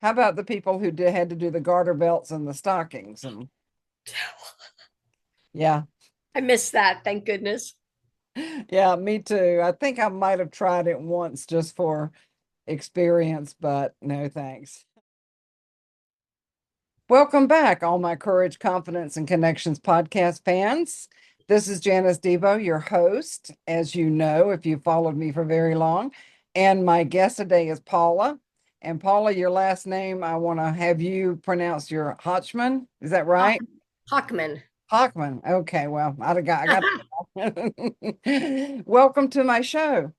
How about the people who had to do the garter belts and the stockings? And yeah, I missed that, thank goodness. yeah, me too. I think I might have tried it once just for experience, but no thanks. Welcome back, all my Courage, Confidence, and Connections podcast fans. This is Janice Debo, your host, as you know, if you've followed me for very long. And my guest today is Paula. And Paula, your last name, I want to have you pronounce your Hochman. Is that right? Hochman. Hochman. Okay, well, I got Welcome to my show.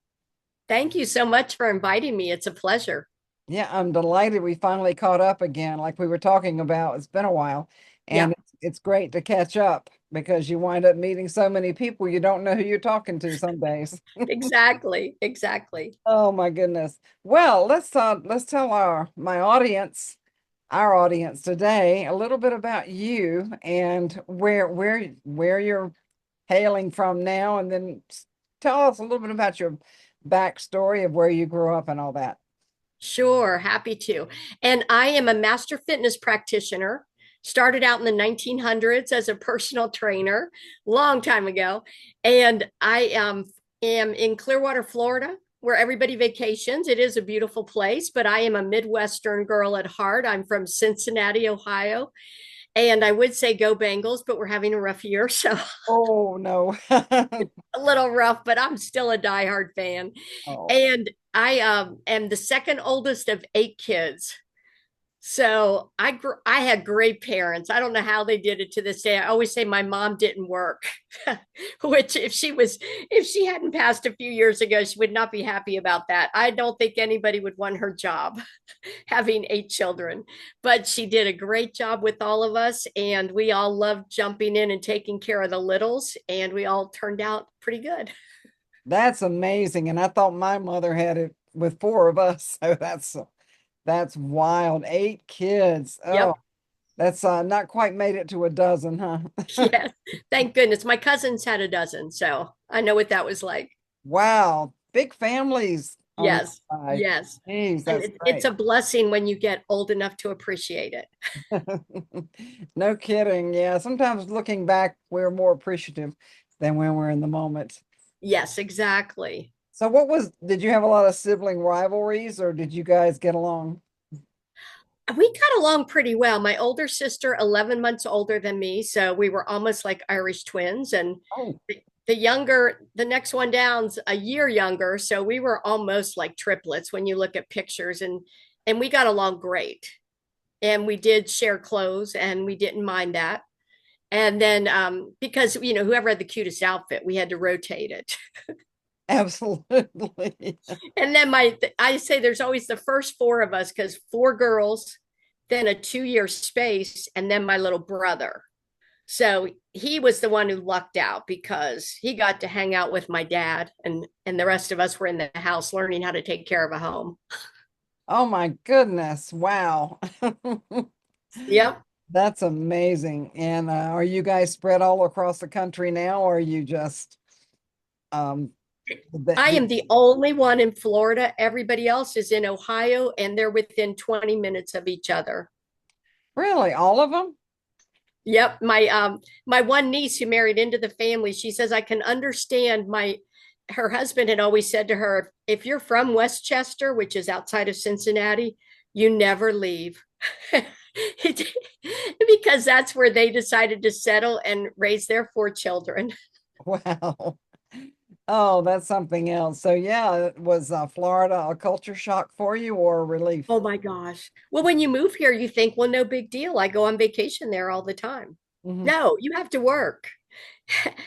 Thank you so much for inviting me. It's a pleasure. Yeah, I'm delighted we finally caught up again, like we were talking about. It's been a while, and Yep, it's great to catch up because you wind up meeting so many people you don't know who you're talking to some days. exactly, exactly. Oh my goodness. Well, let's tell our audience today a little bit about you and where you're hailing from now, and then tell us a little bit about your backstory of where you grew up and all that. Sure, happy to. And I am a master fitness practitioner. Started out in the 1900s as a personal trainer, long time ago. And I am in Clearwater, Florida, where everybody vacations. It is a beautiful place, but I am a Midwestern girl at heart. I'm from Cincinnati, Ohio. And I would say go Bengals, but we're having a rough year. So Oh no. a little rough, but I'm still a diehard fan. Oh. And I am the second oldest of 8 kids. So I had great parents. I don't know how they did it to this day. I always say my mom didn't work, which if she hadn't passed a few years ago, she would not be happy about that. I don't think anybody would want her job having 8 children, but she did a great job with all of us, and we all loved jumping in and taking care of the littles, and we all turned out pretty good. That's amazing. And I thought my mother had it with four of us. So that's wild. Eight kids. Oh, Yep. that's not quite made it to a dozen, huh? Yes. Thank goodness. My cousins had a dozen, so I know what that was like. Wow. Big families on that Yes. side. Yes. Geez, And that's it's great. a blessing when you get old enough to appreciate it. No kidding. Yeah. Sometimes looking back, we're more appreciative than when we're in the moment. Yes, exactly. So did you have a lot of sibling rivalries or did you guys get along? We got along pretty well. My older sister, 11 months older than me, so we were almost like Irish twins. And Oh, the next one down's a year younger, so we were almost like triplets when you look at pictures. And we got along great. And we did share clothes, and we didn't mind that. And then because whoever had the cutest outfit, we had to rotate it. absolutely. And then I say there's always the first four of us because four girls, then a 2 year space, and then my little brother. So he was the one who lucked out because he got to hang out with my dad, and the rest of us were in the house learning how to take care of a home. Oh my goodness. Wow. Yep. That's amazing. And are you guys spread all across the country now, or are you just um I the am the only one in Florida. Everybody else is in Ohio, and they're within 20 minutes of each other. really all of them? Yep, my one niece who married into the family, she says I can understand my her husband had always said to her, if you're from Westchester, which is outside of Cincinnati, you never leave. Because that's where they decided to settle and raise their 4 children. Wow. Oh, that's something else. So yeah, was Florida a culture shock for you or a relief? Oh my gosh. Well, when you move here, you think, well, no big deal. I go on vacation there all the time. Mhm. No, you have to work.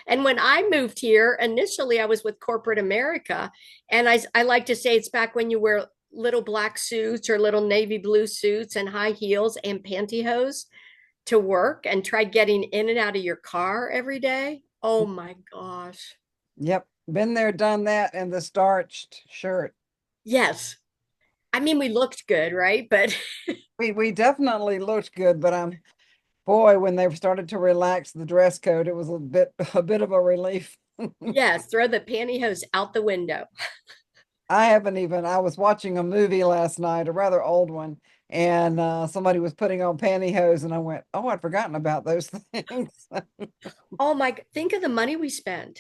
And when I moved here, initially I was with corporate America. And I like to say it's back when you wear little black suits or little navy blue suits and high heels and pantyhose to work and try getting in and out of your car every day. Oh my gosh. Yep, been there, done that, and the starched shirt. Yes. I mean, we looked good, right? But We definitely looked good, but boy, when they started to relax the dress code, it was a bit of a relief. yes, throw the pantyhose out the window. I haven't even, I was watching a movie last night, a rather old one, and somebody was putting on pantyhose, and I went, "Oh, I'd forgotten about those things." Oh my, think of the money we spend.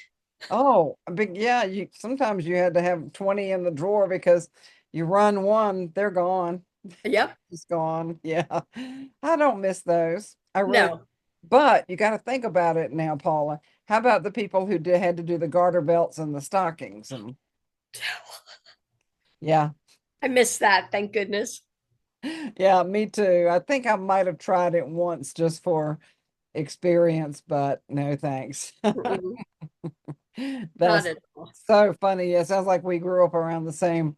Oh, but yeah, you sometimes you had to have 20 in the drawer because you run one, they're gone. Yep. It's gone. Yeah. I don't miss those. I really, No. but you got to think about it now, Paula. How about the people who had to do the garter belts and the stockings? And yeah, I missed that, thank goodness. yeah, me too. I think I might have tried it once just for experience, but no thanks. Mm-mm, not That's at all. so funny. It sounds like we grew up around the same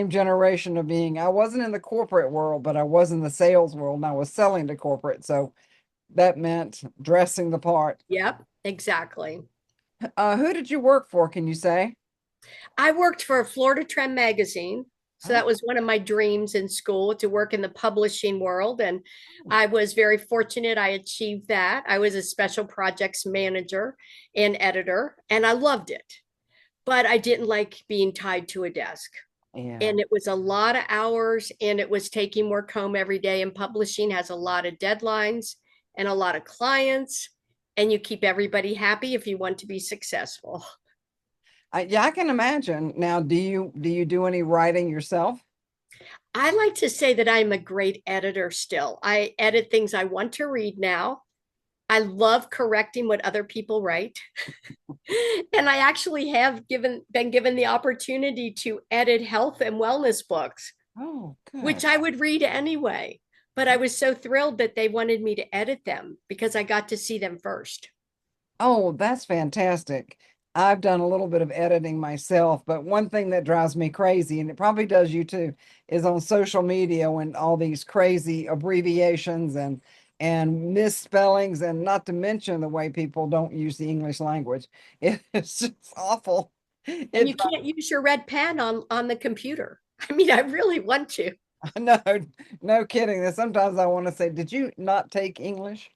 generation of being. I wasn't in the corporate world, but I was in the sales world and I was selling to corporate. So that meant dressing the part. Yep, exactly. Who did you work for? Can you say? I worked for Florida Trend magazine. So Oh, that was one of my dreams in school to work in the publishing world. And I was very fortunate. I achieved that. I was a special projects manager and editor, and I loved it. But I didn't like being tied to a desk. yeah. And it was a lot of hours, and it was taking work home every day. And publishing has a lot of deadlines and a lot of clients, and you keep everybody happy if you want to be successful. Yeah, I can imagine. Now, do you do any writing yourself? I like to say that I'm a great editor still. I edit things I want to read now. I love correcting what other people write. And I actually have been given the opportunity to edit health and wellness books, Oh, which good. I would read anyway. But I was so thrilled that they wanted me to edit them because I got to see them first. Oh, that's fantastic. I've done a little bit of editing myself, but one thing that drives me crazy, and it probably does you too, is on social media when all these crazy abbreviations and misspellings, and not to mention the way people don't use the English language. It's just awful. And It you can't use your red pen on the computer. I mean, I really want to. no, no kidding. Sometimes I want to say, did you not take English?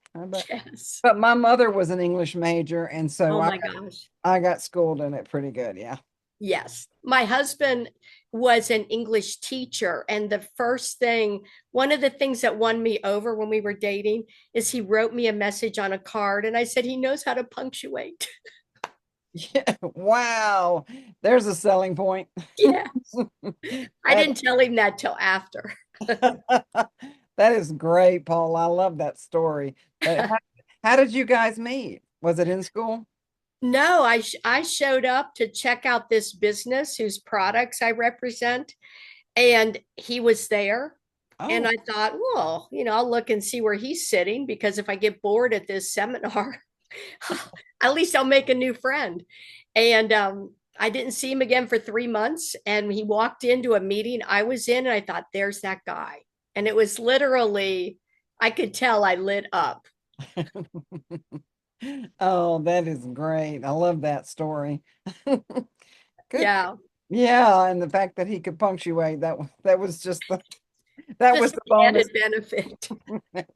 Yes. But my mother was an English major, and so Oh I my gosh. I got schooled in it pretty good. Yeah. Yes. My husband was an English teacher. And the first thing, one of the things that won me over when we were dating is he wrote me a message on a card. And I said, he knows how to punctuate. Yeah. Wow. There's a selling point. Yeah. I That didn't tell him that till after. that is great, Paul. I love that story. But how did you guys meet? Was it in school? No, I showed up to check out this business whose products I represent, and he was there. And Oh, I thought, well, I'll look and see where he's sitting because if I get bored at this seminar, at least I'll make a new friend. And I didn't see him again for 3 months. And he walked into a meeting I was in, and I thought, there's that guy. And it was literally, I could tell I lit up. oh, that is great. I love that story. Good. Yeah, Yeah, and the fact that he could punctuate that was just that was just the the bonus. added benefit.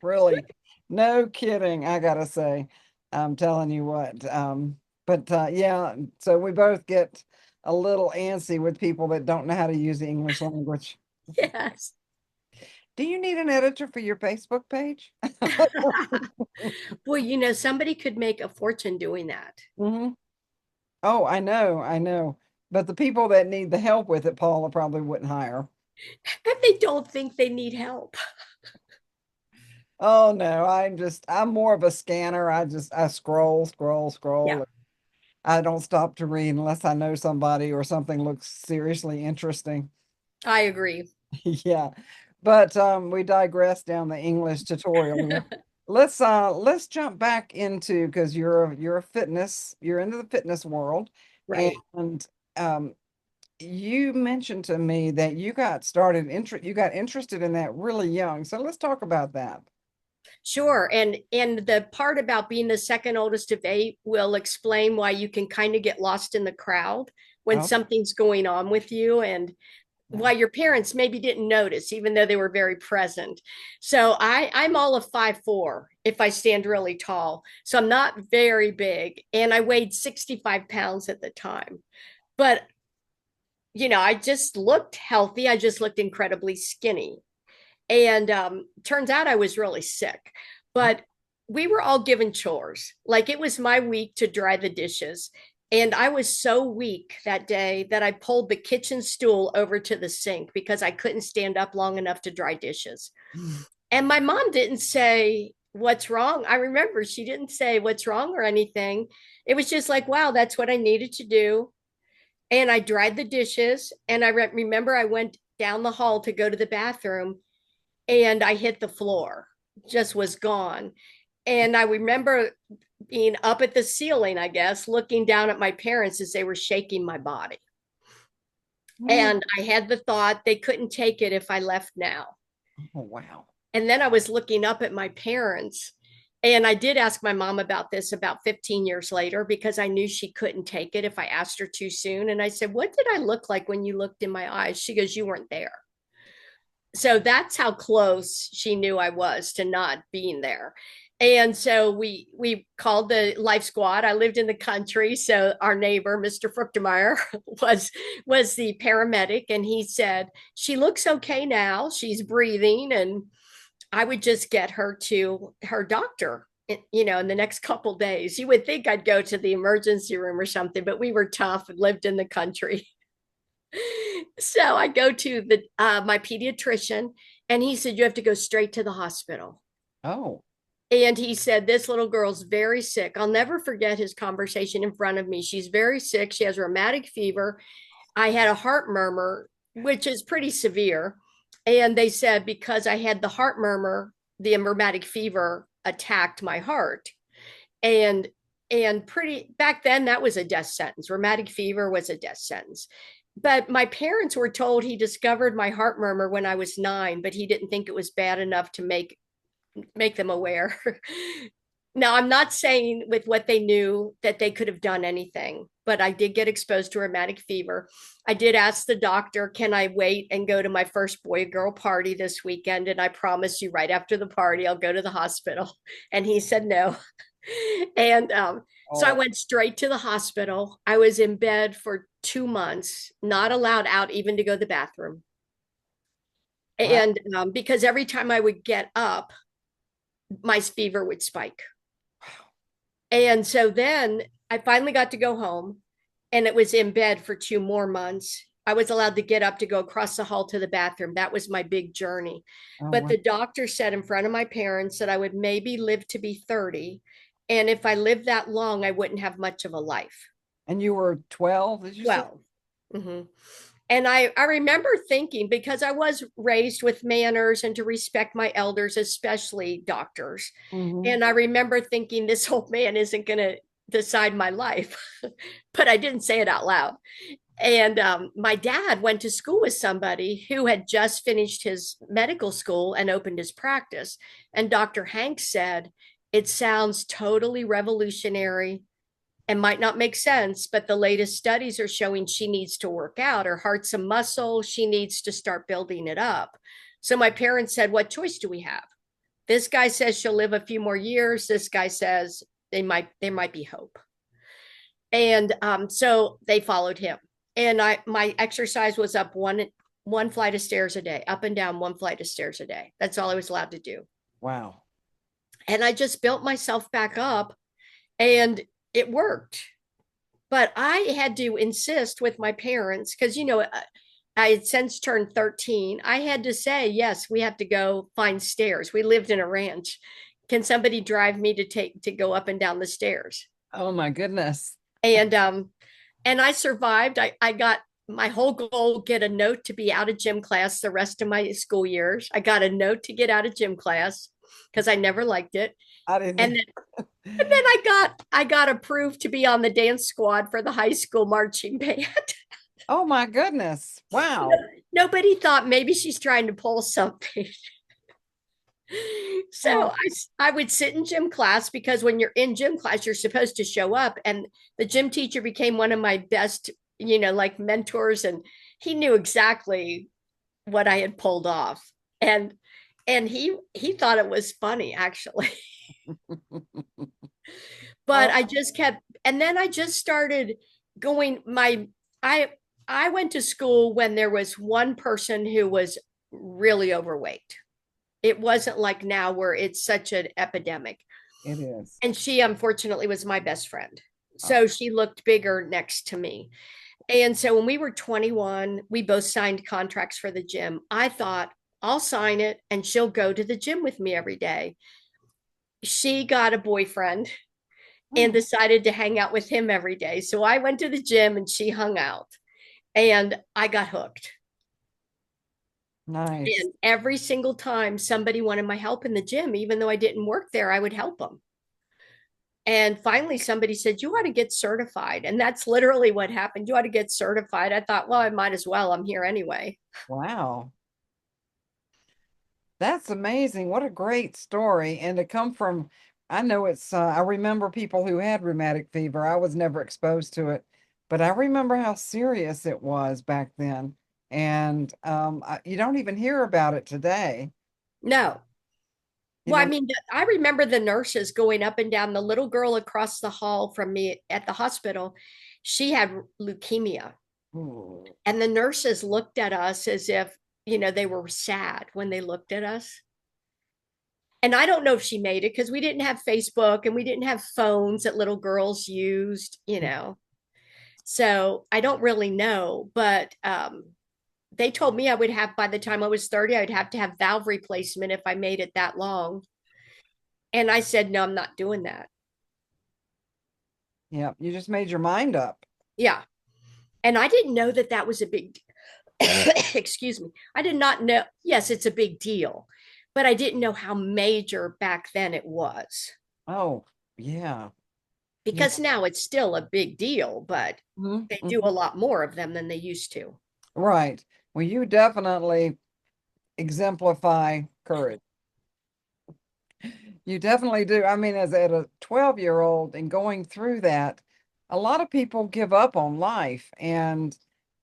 Really. No kidding, I gotta say. I'm telling you what. But yeah, so we both get a little antsy with people that don't know how to use the English language. Yes. Do you need an editor for your Facebook page? Well, somebody could make a fortune doing that. Hmm. Oh, I know. But the people that need the help with it, Paula probably wouldn't hire. And they don't think they need help. Oh no, I'm more of a scanner. I scroll, scroll, Yeah, scroll. I don't stop to read unless I know somebody or something looks seriously interesting. I agree. Yeah. But we digress down the English tutorial here. Let's jump back into because you're into the fitness world, Right. and um you mentioned to me that you got interested in that really young. So let's talk about that. Sure. And the part about being the second oldest of eight will explain why you can kind of get lost in the crowd when Oh, something's going on with you, and yeah. why your parents maybe didn't notice, even though they were very present. So I'm all of 5'4" if I stand really tall. So I'm not very big. And I weighed 65 pounds at the time. But I just looked healthy. I just looked incredibly skinny. And turns out I was really sick. But we were all given chores. Like it was my week to dry the dishes. And I was so weak that day that I pulled the kitchen stool over to the sink because I couldn't stand up long enough to dry dishes. And my mom didn't say, "What's wrong?" I remember she didn't say, "What's wrong?" or anything. It was just like, wow, that's what I needed to do. And I dried the dishes. And I remember I went down the hall to go to the bathroom and I hit the floor, just was gone. And I remember being up at the ceiling, I guess, looking down at my parents as they were shaking my body. Oh, And I had the thought they couldn't take it if I left now. wow. And then I was looking up at my parents. And I did ask my mom about this about 15 years later because I knew she couldn't take it if I asked her too soon. And I said, "What did I look like when you looked in my eyes?" She goes, "You weren't there." So that's how close she knew I was to not being there. And so we called the life squad. I lived in the country, so our neighbor, Mr. Fruchtemeyer, was the paramedic, and he said she looks okay now. She's breathing, and I would just get her to her doctor. In the next couple days, you would think I'd go to the emergency room or something, but we were tough and lived in the country. So I go to the my pediatrician, and he said you have to go straight to the hospital. Oh, And he said this little girl's very sick. I'll never forget his conversation in front of me. She's very sick. She has rheumatic fever. I had a heart murmur, which is pretty severe. And they said because I had the heart murmur, the rheumatic fever attacked my heart. And pretty back then that was a death sentence. Rheumatic fever was a death sentence. But my parents were told he discovered my heart murmur when I was 9, but he didn't think it was bad enough to make them aware. Now, I'm not saying with what they knew that they could have done anything, but I did get exposed to rheumatic fever. I did ask the doctor, "Can I wait and go to my first boy girl party this weekend?" And I promise you, right after the party, I'll go to the hospital. And he said no. And so I oh, went straight to the hospital. I was in bed for 2 months, not allowed out even to go to the bathroom. wow. And because every time I would get up, my fever would spike. And so then I finally got to go home, and it was in bed for 2 more months. I was allowed to get up to go across the hall to the bathroom. That was my big journey. Oh, But wow. the doctor said in front of my parents that I would maybe live to be 30. And if I lived that long, I wouldn't have much of a life. And you were 12, did you say? Well, mhm. And I remember thinking, because I was raised with manners and to respect my elders, especially doctors. Hmm. And I remember thinking, this old man isn't going to decide my life. But I didn't say it out loud. And my dad went to school with somebody who had just finished his medical school and opened his practice. And Dr. Hanks said, "It sounds totally revolutionary and might not make sense, but the latest studies are showing she needs to work out. Her heart's a muscle. She needs to start building it up." So my parents said, "What choice do we have?" This guy says she'll live a few more years. This guy says there might be hope. And so they followed him. And my exercise was up one flight of stairs a day, up and down one flight of stairs a day. That's all I was allowed to do. Wow. And I just built myself back up, and it worked. But I had to insist with my parents because I had since turned 13. I had to say, "Yes, we have to go find stairs." We lived in a ranch. "Can somebody drive me to go up and down the stairs?" Oh, my goodness. And I survived. I got my whole goal, get a note to be out of gym class the rest of my school years. I got a note to get out of gym class because I never liked it. I And didn't. then I got approved to be on the dance squad for the high school marching band. Oh, my goodness. Wow. Nobody thought maybe she's trying to pull something. So Oh, I would sit in gym class because when you're in gym class, you're supposed to show up. And the gym teacher became one of my best, like mentors, and he knew exactly what I had pulled off. And he thought it was funny actually. But oh, I just kept, and then I just started going I I went to school when there was one person who was really overweight. It wasn't like now where it's such an epidemic. It is. And she unfortunately was my best friend. Oh, So she looked bigger next to me. And so when we were 21, we both signed contracts for the gym. I thought, I'll sign it and she'll go to the gym with me every day. She got a boyfriend and oh, decided to hang out with him every day. So I went to the gym and she hung out and I got hooked. nice. And every single time somebody wanted my help in the gym, even though I didn't work there, I would help them. And finally, somebody said, "You ought to get certified." And that's literally what happened. You ought to get certified. I thought, well, I might as well. I'm here anyway. Wow. That's amazing. What a great story. And to come from, I know I remember people who had rheumatic fever. I was never exposed to it, but I remember how serious it was back then. And you don't even hear about it today. No. You Well, I know, mean, I remember the nurses going up and down. The little girl across the hall from me at the hospital, she had leukemia. ooh, And the nurses looked at us as if, they were sad when they looked at us. And I don't know if she made it because we didn't have Facebook and we didn't have phones that little girls used. So I don't really know, but they told me I would have, by the time I was 30, I'd have to have valve replacement if I made it that long. And I said, no, I'm not doing that. yeah, you just made your mind up. Yeah. And I didn't know that that was a big, excuse me. I did not know. Yes, it's a big deal, but I didn't know how major back then it was Oh, yeah. Yeah. because now it's still a big deal, but Mhm, they do a mhm. lot more of them than they used to. Right. Well, you definitely exemplify courage. You definitely do. I mean, as at a 12-year-old and going through that, a lot of people give up on life and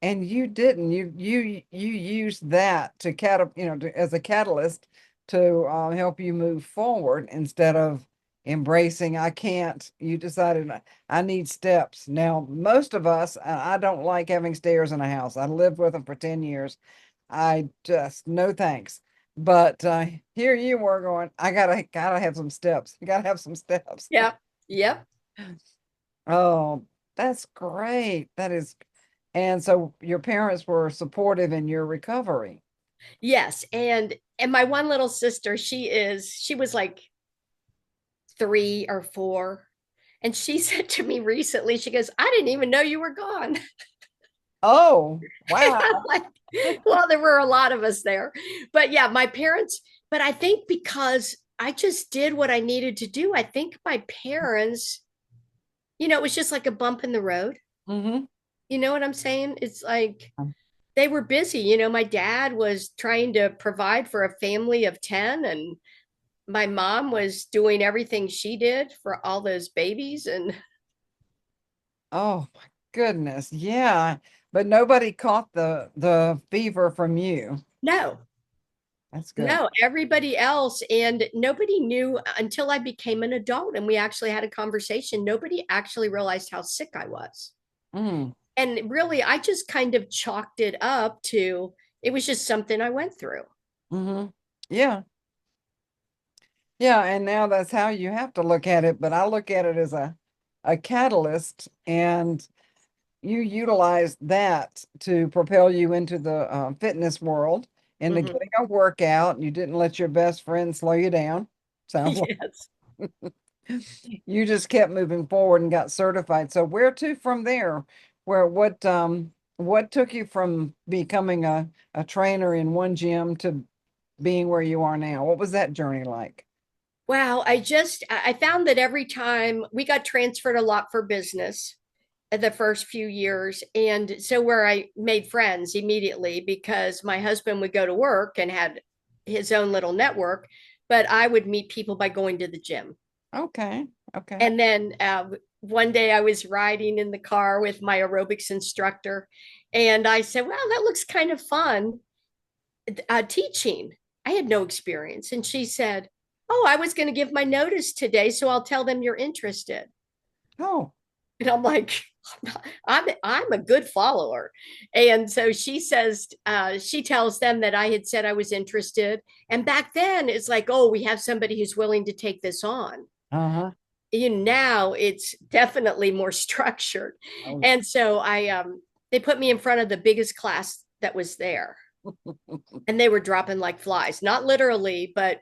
you didn't. You used that to as a catalyst to help you move forward instead of embracing I can't. You decided I need steps. Now, most of us, I don't like having stairs in a house. I lived with them for 10 years. I just no thanks. But here you were going, I gotta have some steps. You gotta have some steps. Yeah. Yep. Oh, that's great. That is, and so your parents were supportive in your recovery. Yes. And my one little sister, she was like 3 or 4. And she said to me recently, she goes, I didn't even know you were gone. Oh, And wow. I'm like, well, there were a lot of us there. But yeah, my parents, but I think because I just did what I needed to do, I think my parents, it was just like a bump in the road. Mm-hmm. You know what I'm saying? It's like they were busy. My dad was trying to provide for a family of 10, and my mom was doing everything she did for all those babies. And Oh my goodness. Yeah. But nobody caught the fever from you. no, That's good. no, everybody else, and nobody knew until I became an adult and we actually had a conversation. Nobody actually realized how sick I was. Mm, And really, I just kind of chalked it up to it was just something I went through. mm-hmm. Yeah. Yeah, and now that's how you have to look at it, but I look at it as a catalyst, and you utilize that to propel you into the fitness world, into Mhm. getting a workout. You didn't let your best friend slow you down. Sounds like Yes. you just kept moving forward and got certified. So where to from there? Where what took you from becoming a trainer in one gym to being where you are now? What was that journey like? Wow, I found that every time we got transferred a lot for business the first few years. And so where I made friends immediately because my husband would go to work and had his own little network, but I would meet people by going to the gym. Okay. Okay. And then one day I was riding in the car with my aerobics instructor, and I said, "Well, that looks kind of fun, teaching." I had no experience. And she said, "Oh, I was going to give my notice today, so I'll tell them you're interested." Oh. And I'm like, I'm a good follower. And so she says, she tells them that I had said I was interested. And back then it's like, oh, we have somebody who's willing to take this on. Uh-huh. Now it's definitely more structured. Oh, And so they put me in front of the biggest class that was there. And they were dropping like flies, not literally, but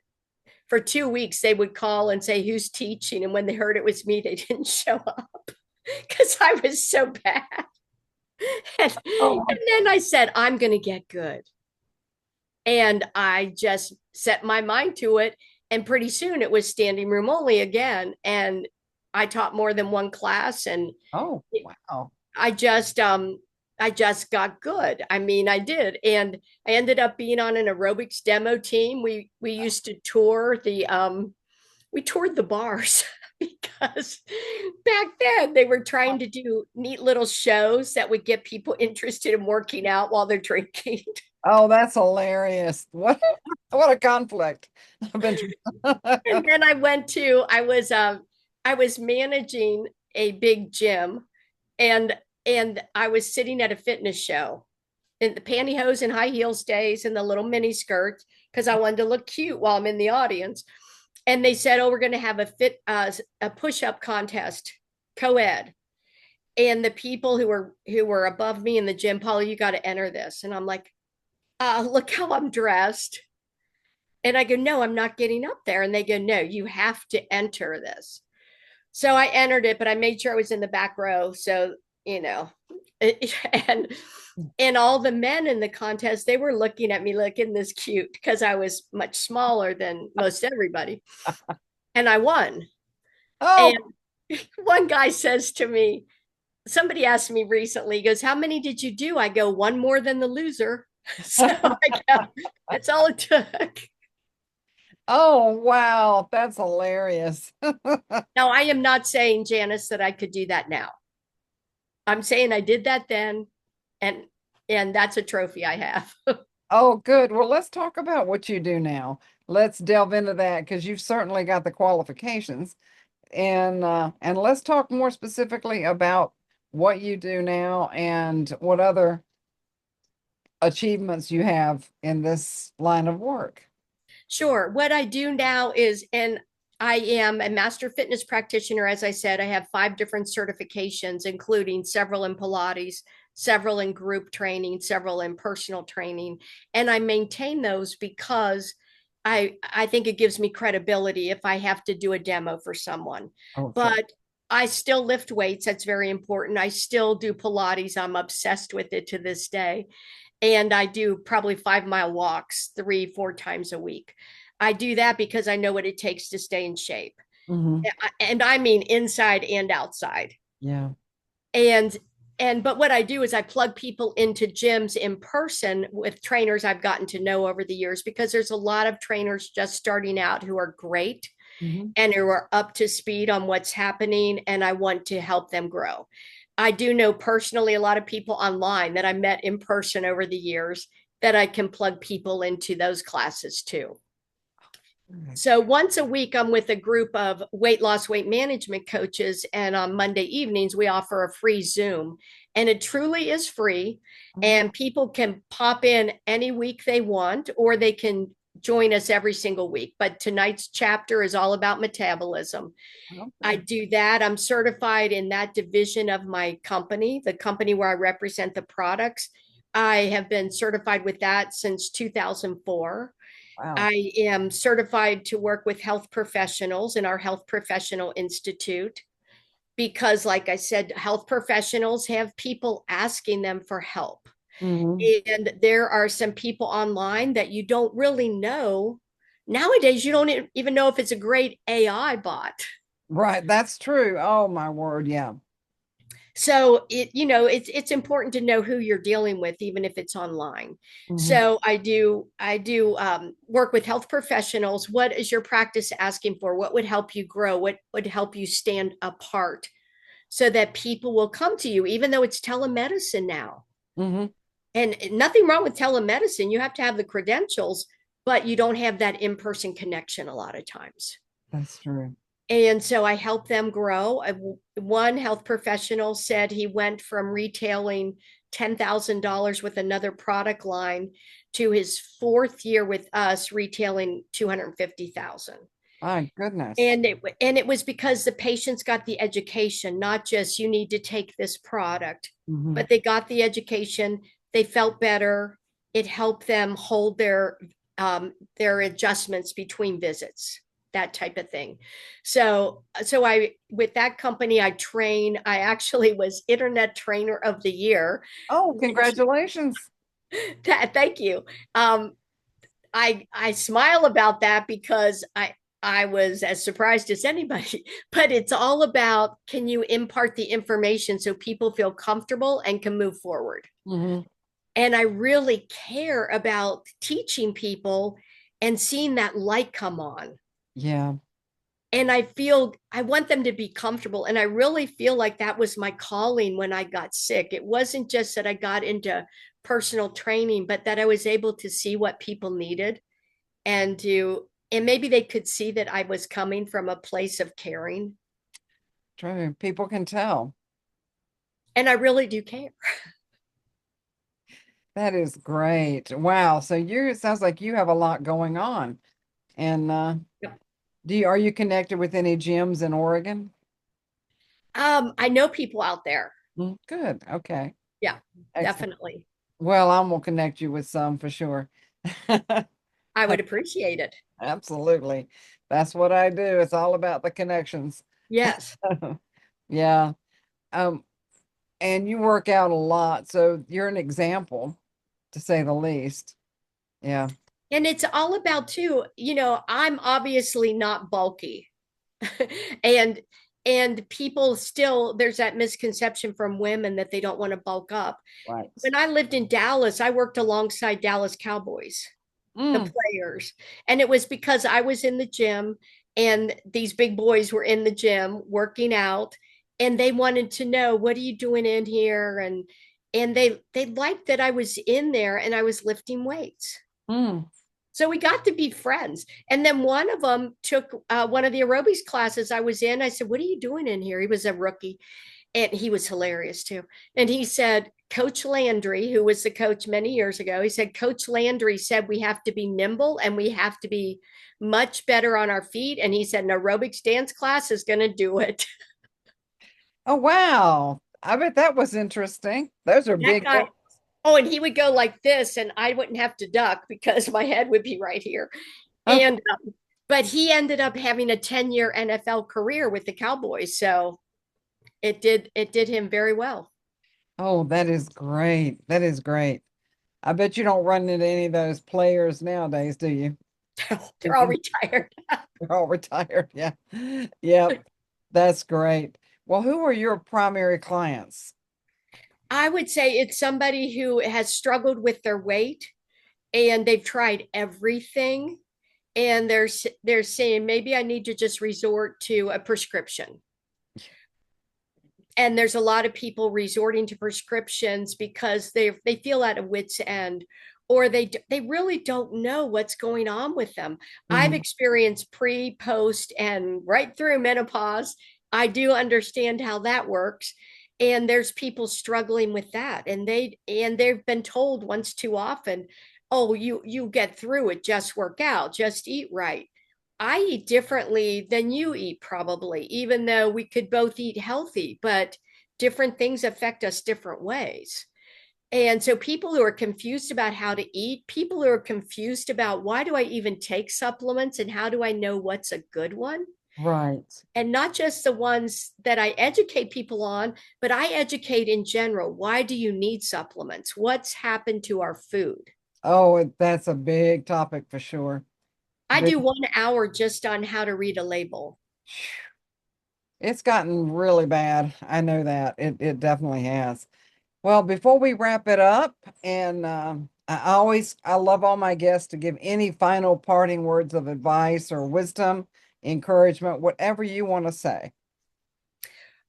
for 2 weeks they would call and say, who's teaching? And when they heard it was me, they didn't show up because I was so bad. oh, And then I said, I'm going to get good. And I just set my mind to it. And pretty soon it was standing room only again. And I taught more than one class. And oh, wow. I just, I just got good. I mean, I did. And I ended up being on an aerobics demo team. We used to tour we toured the bars because back then they were trying to do neat little shows that would get people interested in working out while they're drinking. Oh, that's hilarious. What a conflict. I've been And then I was managing a big gym, and I was sitting at a fitness show in the pantyhose and high heels days and the little mini skirts because I wanted to look cute while I'm in the audience. And they said, "Oh, we're going to have a push-up contest, co-ed." And the people who were above me in the gym, Paula, you got to enter this. And I'm like, look how I'm dressed. And I go, no, I'm not getting up there. And they go, no, you have to enter this. So I entered it, but I made sure I was in the back row. So, you know, and all the men in the contest, they were looking at me looking this cute because I was much smaller than most everybody. And I won. Oh, And one guy says to me, somebody asked me recently, he goes, how many did you do? I go, one more than the loser. So I go, that's all it took. oh, wow. That's hilarious. Now, I am not saying, Janice, that I could do that now. I'm saying I did that then, and that's a trophy I have. Oh, good. Well, let's talk about what you do now. Let's delve into that because you've certainly got the qualifications. And let's talk more specifically about what you do now and what other achievements you have in this line of work. Sure. What I do now is, and I am a master fitness practitioner. As I said, I have 5 different certifications, including several in Pilates, several in group training, several in personal training. And I maintain those because I think it gives me credibility if I have to do a demo for someone. Oh, sure. But I still lift weights. That's very important. I still do Pilates. I'm obsessed with it to this day. And I do probably 5 mile walks 3, 4 times a week. I do that because I know what it takes to stay in shape. Hmm. And I mean inside and outside. Yeah. And but what I do is I plug people into gyms in person with trainers I've gotten to know over the years because there's a lot of trainers just starting out who are great Hmm. and who are up to speed on what's happening, and I want to help them grow. I do know personally a lot of people online that I met in person over the years that I can plug people into those classes too. So once a week, I'm with a group of weight loss, weight management coaches. And on Monday evenings, we offer a free Zoom. And it truly is free. Mhm. And people can pop in any week they want, or they can join us every single week. But tonight's chapter is all about metabolism. I Okay. do that. I'm certified in that division of my company, the company where I represent the products. I have been certified with that since 2004. Wow. I am certified to work with health professionals in our Health Professional Institute because, like I said, health professionals have people asking them for help. Hmm. And there are some people online that you don't really know. Nowadays, you don't even know if it's a great AI bot. Right. That's true. Oh, my word. Yeah. So it's important to know who you're dealing with, even if it's online. Hmm. So I do work with health professionals. What is your practice asking for? What would help you grow? What would help you stand apart so that people will come to you, even though it's telemedicine now? Hmm. And nothing wrong with telemedicine. You have to have the credentials, but you don't have that in-person connection a lot of times. That's true. And so I help them grow. One health professional said he went from retailing $10,000 with another product line to his fourth year with us retailing 250,000. My goodness. And it was because the patients got the education, not just you need to take this product, Hmm. but they got the education, they felt better. It helped them hold their adjustments between visits, that type of thing. So I with that company I actually was internet trainer of the year, Oh, which congratulations. thank you. Um, I smile about that because I was as surprised as anybody, but it's all about, can you impart the information so people feel comfortable and can move forward? Hmm. And I really care about teaching people and seeing that light come on. Yeah. And I want them to be comfortable. And I really feel like that was my calling when I got sick. It wasn't just that I got into personal training, but that I was able to see what people needed and maybe they could see that I was coming from a place of caring. True. People can tell. And I really do care. That is great. Wow. So you, it sounds like you have a lot going on. And are you connected with any gyms in Oregon? I know people out there. Good. Okay. Yeah, Excellent. definitely. Well, I'm gonna connect you with some for sure. I would appreciate it. Absolutely. That's what I do. It's all about the connections. Yes. Yeah. Um, and you work out a lot, so you're an example, to say the least. Yeah. And it's all about too, I'm obviously not bulky. and and people still, there's that misconception from women that they don't want to bulk up. Right. When I lived in Dallas, I worked alongside Dallas Cowboys, the Mm, players. And it was because I was in the gym and these big boys were in the gym working out and they wanted to know, what are you doing in here? And they liked that I was in there and I was lifting weights. mm. So we got to be friends. And then one of them took one of the aerobics classes I was in. I said, "What are you doing in here?" He was a rookie and he was hilarious too. And he said, Coach Landry, who was the coach many years ago, he said, Coach Landry said we have to be nimble and we have to be much better on our feet. And he said, an aerobics dance class is going to do it. Oh, wow. I bet that was interesting. Those are That big guy, work. oh, and he would go like this, and I wouldn't have to duck because my head would be right here. Oh, And, but he ended up having a 10-year NFL career with the Cowboys. So it did him very well. oh, that is great. That is great. I bet you don't run into any of those players nowadays, do you? They're all retired. They're all retired. Yeah. Yep. That's great. Well, who are your primary clients? I would say it's somebody who has struggled with their weight and they've tried everything and they're saying maybe I need to just resort to a prescription. And there's a lot of people resorting to prescriptions because they feel at a wit's end or they really don't know what's going on with them. I've Mhm. experienced pre, post, and right through menopause. I do understand how that works. And there's people struggling with that. And they've been told once too often, oh, you get through it, just work out, just eat right. I eat differently than you eat, probably, even though we could both eat healthy, but different things affect us different ways. And so people who are confused about how to eat, people who are confused about why do I even take supplements and how do I know what's a good one? Right. And not just the ones that I educate people on, but I educate in general. Why do you need supplements? What's happened to our food? Oh, that's a big topic for sure. I Big. do 1 hour just on how to read a label. It's gotten really bad. I know that. It definitely has. Well, before we wrap it up, and I love all my guests to give any final parting words of advice or wisdom, encouragement, whatever you want to say.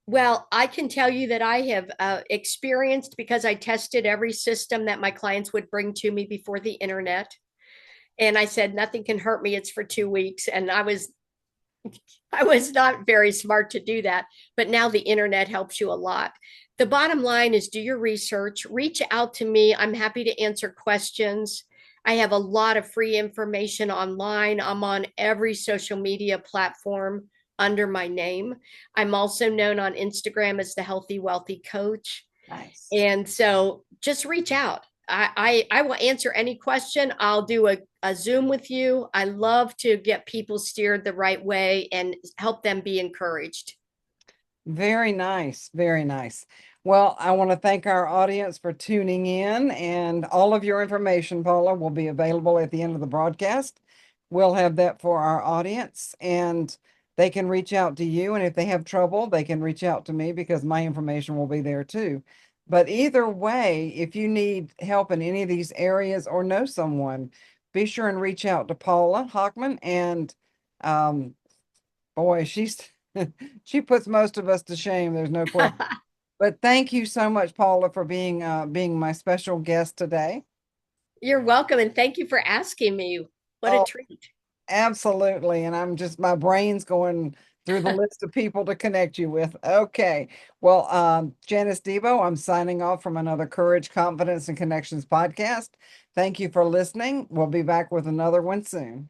Well, I can tell you that I have experienced because I tested every system that my clients would bring to me before the internet. And I said, nothing can hurt me. It's for 2 weeks. And I was I was not very smart to do that, but now the internet helps you a lot. The bottom line is do your research, reach out to me. I'm happy to answer questions. I have a lot of free information online. I'm on every social media platform under my name. I'm also known on Instagram as the Healthy Wealthy Coach. Nice. And so just reach out. I will answer any question. I'll do a Zoom with you. I love to get people steered the right way and help them be encouraged. Very nice. Very nice. Well, I want to thank our audience for tuning in, and all of your information, Paula, will be available at the end of the broadcast. We'll have that for our audience, and they can reach out to you. And if they have trouble, they can reach out to me because my information will be there too. But either way, if you need help in any of these areas or know someone, be sure and reach out to Paula Hochman. And um, boy, she puts most of us to shame. There's no question. But thank you so much, Paula, for being my special guest today. You're welcome. And thank you for asking me. What a Oh, treat. absolutely. And I'm just my brain's going through the list of people to connect you with. Okay. Well, Janice Debo, I'm signing off from another Courage, Confidence, and Connections podcast. Thank you for listening. We'll be back with another one soon.